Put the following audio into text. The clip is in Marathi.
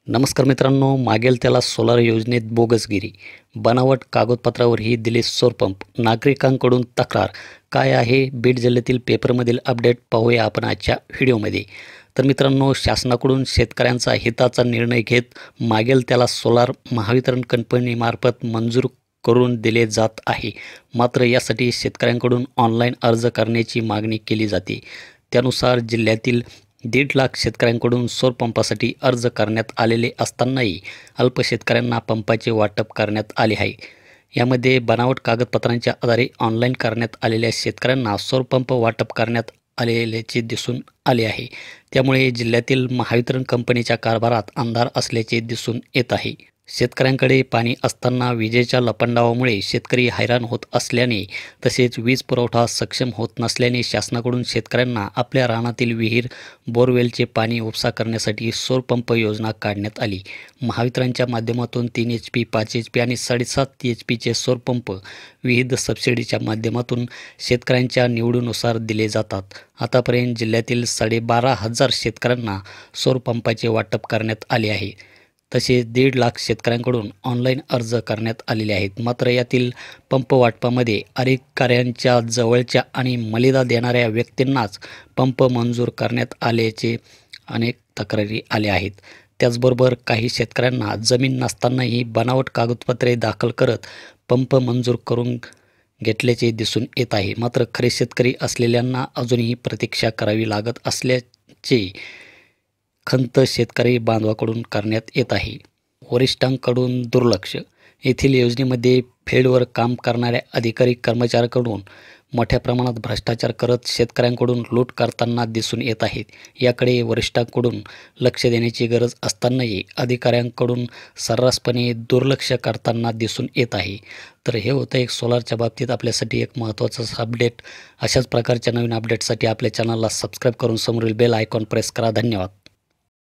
नमस्कार मित्रांनो, मागेल त्याला सोलार योजनेत बोगसगिरी, बनावट कागदपत्रावरही दिले सौरपंप, नागरिकांकडून तक्रार. काय आहे बीड जिल्ह्यातील पेपरमधील अपडेट पाहूया आपण आजच्या व्हिडिओमध्ये. तर मित्रांनो, शासनाकडून शेतकऱ्यांचा हिताचा निर्णय घेत मागेल त्याला सोलार महावितरण कंपनीमार्फत मंजूर करून दिले जात आहे. मात्र यासाठी शेतकऱ्यांकडून ऑनलाईन अर्ज करण्याची मागणी केली जाते. त्यानुसार जिल्ह्यातील 1.5 लाख शेतकऱ्यांकडून सौरपंपासाठी अर्ज करण्यात आलेले असतानाही अल्प शेतकऱ्यांना पंपाचे वाटप करण्यात आले आहे. यामध्ये बनावट कागदपत्रांच्या आधारे ऑनलाईन करण्यात आलेल्या शेतकऱ्यांना सौरपंप वाटप करण्यात आलेल्याचे दिसून आले आहे. त्यामुळे जिल्ह्यातील महावितरण कंपनीच्या कारभारात अंधार असल्याचे दिसून येत आहे. शेतकऱ्यांकडे पाणी असताना विजेच्या लपंडावामुळे शेतकरी हैराण होत असल्याने तसेच वीज पुरवठा सक्षम होत नसल्याने शासनाकडून शेतकऱ्यांना आपल्या रानातील विहीर बोरवेलचे पाणी उपसा करण्यासाठी सौरपंप योजना काढण्यात आली. महावितरणच्या माध्यमातून 3 HP, 5 HP आणि 7.5 HPचे सौरपंप विविध सबसिडीच्या माध्यमातून शेतकऱ्यांच्या निवडीनुसार दिले जातात. आतापर्यंत जिल्ह्यातील 12,500 शेतकऱ्यांना सौरपंपाचे वाटप करण्यात आले आहे. तसेच 1.5 लाख शेतकऱ्यांकडून ऑनलाईन अर्ज करण्यात आलेले आहेत. मात्र यातील पंप वाटपामध्ये अधिकाऱ्यांच्या जवळच्या आणि मलिदा देणाऱ्या व्यक्तींनाच पंप मंजूर करण्यात आल्याचे अनेक तक्रारी आल्या आहेत. त्याचबरोबर काही शेतकऱ्यांना जमीन नसतानाही बनावट कागदपत्रे दाखल करत पंप मंजूर करून घेतल्याचे दिसून येत आहे. मात्र खरे शेतकरी असलेल्यांना अजूनही प्रतीक्षा करावी लागत असल्याचे खंत शेतकरी बांधवाकडून करण्यात येत आहे. वरिष्ठांकडून दुर्लक्ष. येथील योजनेमध्ये फील्डवर काम करणाऱ्या अधिकारी कर्मचाऱ्यांकडून मोठ्या प्रमाणात भ्रष्टाचार करत शेतकऱ्यांकडून लूट करताना दिसून येत आहेत. याकडे वरिष्ठांकडून लक्ष देण्याची गरज असतानाही अधिकाऱ्यांकडून सर्रासपणे दुर्लक्ष करताना दिसून येत आहे. तर हे होतं एक सोलारच्या बाबतीत आपल्यासाठी एक महत्त्वाचं अपडेट. अशाच प्रकारच्या नवीन अपडेटसाठी आपल्या चॅनलला सबस्क्राईब करून समोरील बेल आयकॉन प्रेस करा. धन्यवाद.